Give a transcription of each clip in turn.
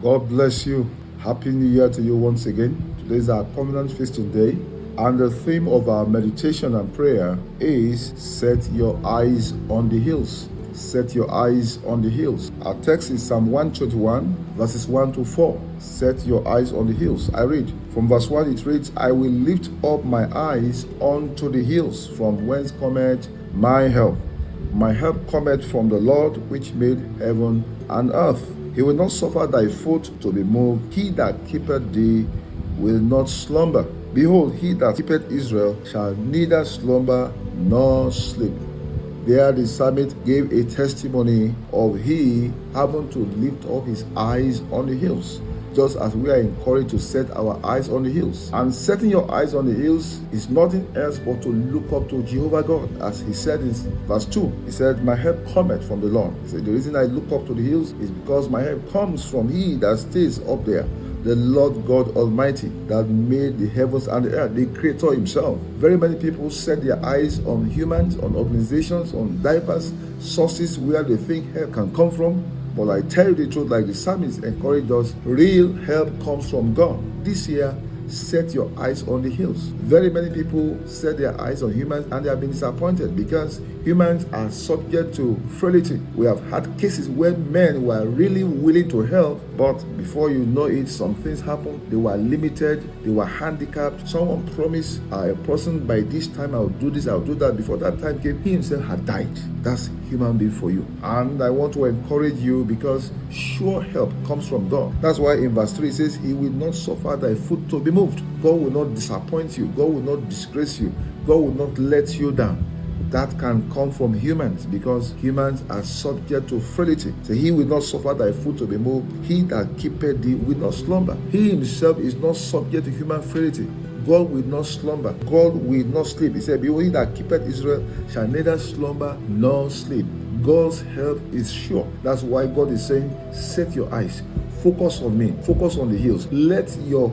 God bless you. Happy New Year to you once again. Today is our covenant feasting day, and the theme of our meditation and prayer is set your eyes on the hills. Set your eyes on the hills. Our text is Psalm 121, verses 1 to 4. Set your eyes on the hills. I read from verse 1, it reads, I will lift up my eyes unto the hills, from whence cometh my help. My help cometh from the Lord, which made heaven and earth. He will not suffer thy foot to be moved. He that keepeth thee will not slumber. Behold, he that keepeth Israel shall neither slumber nor sleep. There the psalmist gave a testimony of he having to lift up his eyes on the hills, just as we are encouraged to set our eyes on the hills. And setting your eyes on the hills is nothing else but to look up to Jehovah God. As he said in verse 2, he said, my help cometh from the Lord. He said, the reason I look up to the hills is because my help comes from he that stays up there, the Lord God Almighty, that made the heavens and the earth, the Creator himself. Very many people set their eyes on humans, on organizations, on diverse sources where they think help can come from. But I tell you the truth, like the psalmist encouraged us, real help comes from God. This year, set your eyes on the hills. Very many people set their eyes on humans and they have been disappointed because humans are subject to frailty. We have had cases where men were really willing to help, but before you know it, some things happened. They were limited, they were handicapped. Someone promised a person, by this time I'll do this, I'll do that. Before that time came, he himself had died. That's human being for you. And I want to encourage you because sure help comes from God. That's why in verse 3 it says, he will not suffer thy foot to be moved. God will not disappoint you. God will not disgrace you. God will not let you down. That can come from humans because humans are subject to frailty. So he will not suffer thy foot to be moved. He that keepeth thee will not slumber. He himself is not subject to human frailty. God will not slumber. God will not sleep. He said, behold, he that keepeth Israel shall neither slumber nor sleep. God's help is sure. That's why God is saying, set your eyes. Focus on me. Focus on the hills. Let your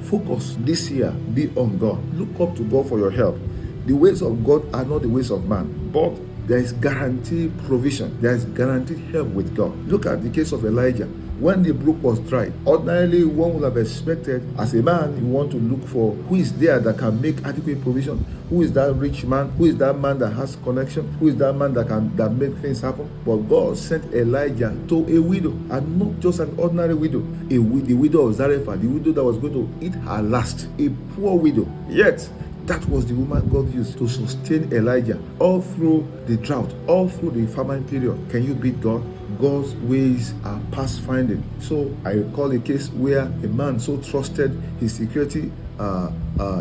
focus this year be on God. Look up to God for your help. The ways of God are not the ways of man, but there is guaranteed provision. There is guaranteed help with God. Look at the case of Elijah. When the brook was dry, ordinarily one would have expected, as a man, you want to look for who is there that can make adequate provision. Who is that rich man? Who is that man that has connection? Who is that man that make things happen? But God sent Elijah to a widow, and not just an ordinary widow, the widow of Zarephath, the widow that was going to eat her last, a poor widow. Yet that was the woman God used to sustain Elijah all through the drought, all through the famine period. Can you beat God? God's ways are past finding. So I recall a case where a man so trusted his security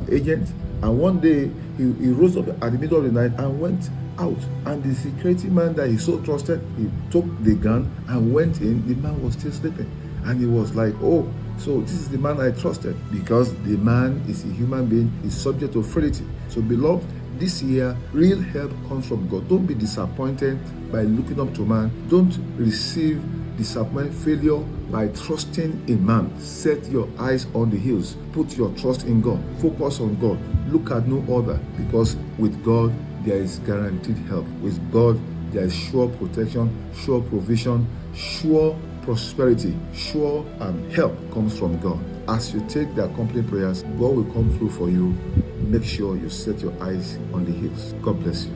agent, and one day he rose up at the middle of the night and went out, and the security man that he so trusted, he took the gun and went in. The man was still sleeping, and he was like, oh, so this is the man I trusted, because the man is a human being, is subject to frailty. So beloved, this year, real help comes from God. Don't be disappointed by looking up to man. Don't receive disappointment, failure by trusting in man. Set your eyes on the hills. Put your trust in God. Focus on God. Look at no other, because with God, there is guaranteed help. With God, there is sure protection, sure provision, sure prosperity, sure help comes from God. As you take the accompanying prayers, God will come through for you. Make sure you set your eyes on the hills. God bless you.